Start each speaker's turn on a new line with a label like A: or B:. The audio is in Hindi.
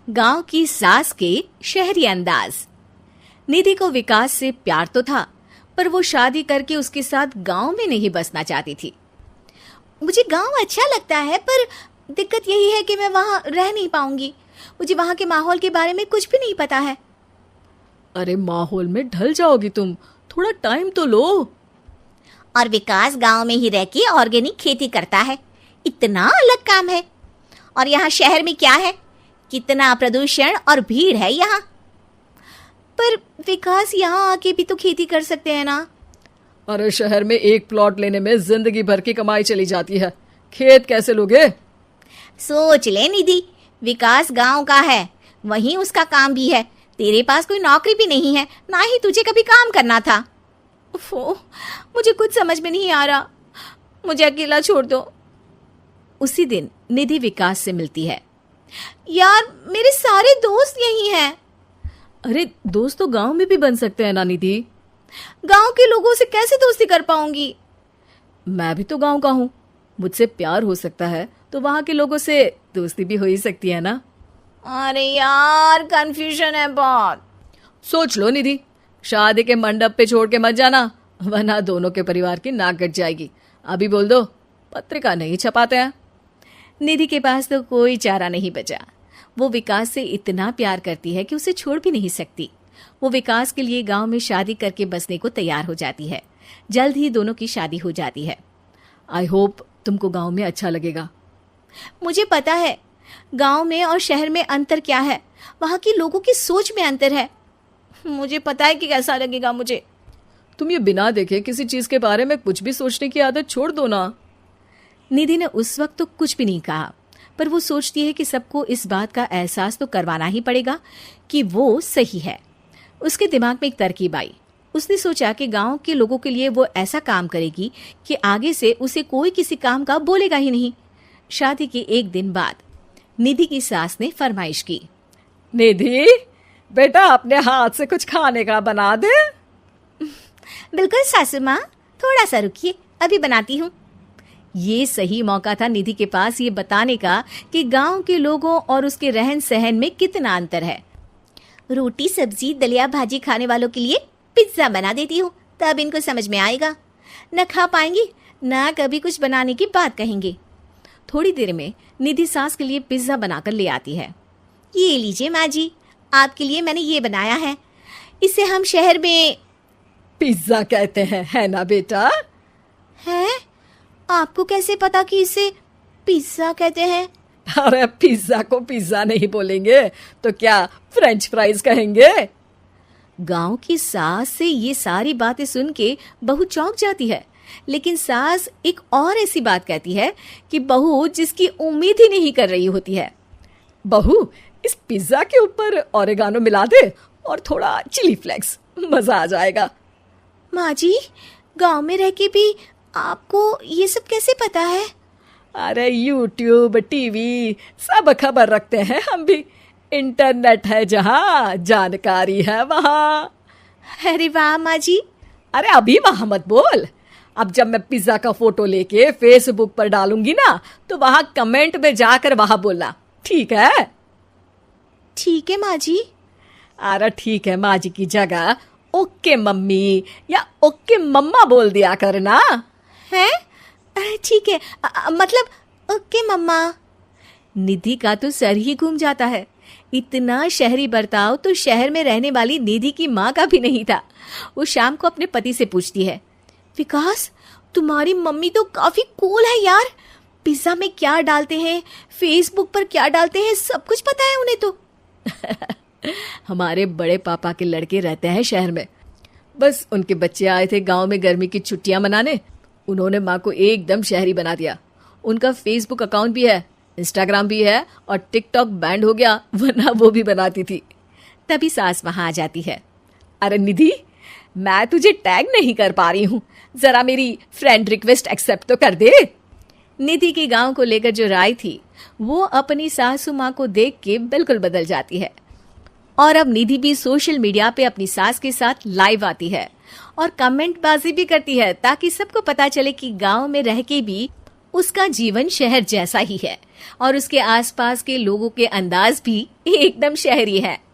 A: गांव की सास के शहरी अंदाज। निधि को विकास से प्यार तो था, पर वो शादी करके उसके साथ गांव में नहीं बसना चाहती थी। मुझे गांव अच्छा लगता है, पर दिक्कत यही है कि मैं वहां रह नहीं पाऊंगी। मुझे वहां के माहौल के बारे में कुछ भी नहीं पता है।
B: अरे माहौल में ढल जाओगी तुम, थोड़ा टाइम तो लो।
A: और विकास गांव में ही रह के ऑर्गेनिक खेती करता है, इतना अलग काम है। और यहाँ शहर में क्या है, कितना प्रदूषण और भीड़ है यहाँ। पर विकास यहाँ आके भी तो खेती कर सकते हैं ना।
B: अरे शहर में एक प्लॉट लेने में जिंदगी भर की कमाई चली जाती है, खेत कैसे लोगे?
A: सोच ले निधि, विकास गांव का है, वहीं उसका काम भी है। तेरे पास कोई नौकरी भी नहीं है, ना ही तुझे कभी काम करना था। ओफो, मुझे कुछ समझ में नहीं आ रहा, मुझे अकेला छोड़ दो। उसी दिन निधि विकास से मिलती है। यार, मेरे सारे दोस्त यही हैं।
B: अरे दोस्त तो गांव में भी बन सकते हैं ना निधि।
A: गांव के लोगों से कैसे दोस्ती कर पाऊंगी?
B: मैं भी तो गांव का हूँ, मुझसे प्यार हो सकता है तो वहां के लोगों से दोस्ती भी हो ही सकती है ना।
A: अरे यार, कंफ्यूजन है बहुत।
B: सोच लो निधि, शादी के मंडप पे छोड़ के मत जाना, वरना दोनों के परिवार की नाक कट जाएगी। अभी बोल दो, पत्रिका नहीं छपाते हैं।
A: निधि के पास तो कोई चारा नहीं बचा। वो विकास से इतना प्यार करती है कि उसे छोड़ भी नहीं सकती। वो विकास के लिए गांव में शादी करके बसने को तैयार हो जाती है। जल्द ही दोनों की शादी हो जाती है।
B: आई होप तुमको गांव में अच्छा लगेगा।
A: मुझे पता है गांव में और शहर में अंतर क्या है, वहां के लोगों की सोच में अंतर है। मुझे पता है कि कैसा लगेगा मुझे।
B: तुम ये बिना देखे किसी चीज के बारे में कुछ भी सोचने की आदत छोड़ दो ना।
A: निधि ने उस वक्त तो कुछ भी नहीं कहा, पर वो सोचती है कि सबको इस बात का एहसास तो करवाना ही पड़ेगा कि वो सही है। उसके दिमाग में एक तरकीब आई। उसने सोचा कि गांव के लोगों के लिए वो ऐसा काम करेगी कि आगे से उसे कोई किसी काम का बोलेगा ही नहीं। शादी के एक दिन बाद निधि की सास ने फरमाइश की।
B: निधि बेटा, अपने हाथ से कुछ खाने का बना दे।
A: बिल्कुल सासू माँ, थोड़ा सा रुकिए, अभी बनाती हूँ। ये सही मौका था निधि के पास ये बताने का कि गांव के लोगों और उसके रहन सहन में कितना अंतर है। रोटी सब्जी दलिया भाजी खाने वालों के लिए पिज्जा बना देती हूँ, तब इनको समझ में आएगा। न खा पाएंगी, न कभी कुछ बनाने की बात कहेंगे। थोड़ी देर में निधि सास के लिए पिज्जा बनाकर ले आती है। ये लीजिए माँ जी, आपके लिए मैंने ये बनाया है। इसे हम शहर में
B: पिज्जा कहते हैं, है ना बेटा?
A: है? आपको कैसे पता कि इसे पिज्जा कहते हैं?
B: अरे पिज्जा को पिज्जा नहीं बोलेंगे तो क्या फ्रेंच फ्राइज कहेंगे?
A: गांव की सास से ये सारी बातें सुन के बहू चौंक जाती है, लेकिन सास एक और ऐसी बात कहती है कि बहू जिसकी उम्मीद ही नहीं कर रही होती है।
B: बहू, इस पिज्जा के ऊपर ओरेगानो मिला दे और थोड़ा चिली फ्लेक्स, मजा आ जाएगा।
A: माँ जी, गांव में रह के भी आपको ये सब कैसे पता है?
B: अरे यूट्यूब टीवी सब खबर रखते हैं हम भी। इंटरनेट है जहाँ, जानकारी है वहाँ।
A: अरे वाह माँ जी।
B: अरे अभी वहाँ मत बोल, अब जब मैं पिज्जा का फोटो लेके फेसबुक पर डालूंगी ना, तो वहाँ कमेंट में जाकर वहाँ बोलना, ठीक है?
A: ठीक है माँ जी।
B: अरे ठीक है माँ जी की जगह ओके मम्मी या ओके मम्मा बोल दिया करना।
A: है? ठीक है, मतलब ओके मम्मा। निधि का तो सर ही घूम जाता है। इतना शहरी बर्ताव तो शहर में रहने वाली निधि की माँ का भी नहीं था। वो शाम को अपने पति से पूछती है, विकास, तुम्हारी मम्मी तो काफी कूल है यार। पिज्जा में क्या डालते हैं, फेसबुक पर क्या डालते हैं, सब कुछ पता है उन्हें तो।
B: हमारे बड़े पापा के लड़के रहते हैं शहर में, बस उनके बच्चे आए थे गांव में गर्मी की छुट्टियां मनाने। उन्होंने माँ को एकदम शहरी बना दिया। उनका फेसबुक अकाउंट भी है, इंस्टाग्राम भी है और टिकटॉक बैंड हो गया, वरना वो भी बनाती थी।
A: तभी सास वहां आ जाती है।
B: अरे निधि, मैं तुझे टैग नहीं कर पा रही हूँ, जरा मेरी फ्रेंड रिक्वेस्ट एक्सेप्ट तो कर दे।
A: निधि के गांव को लेकर जो राय थी वो अपनी सासू माँ को देख के बिल्कुल बदल जाती है। और अब निधि भी सोशल मीडिया पे अपनी सास के साथ लाइव आती है और कमेंट बाजी भी करती है, ताकि सबको पता चले कि गांव में रह के भी उसका जीवन शहर जैसा ही है और उसके आसपास के लोगों के अंदाज भी एकदम शहरी है।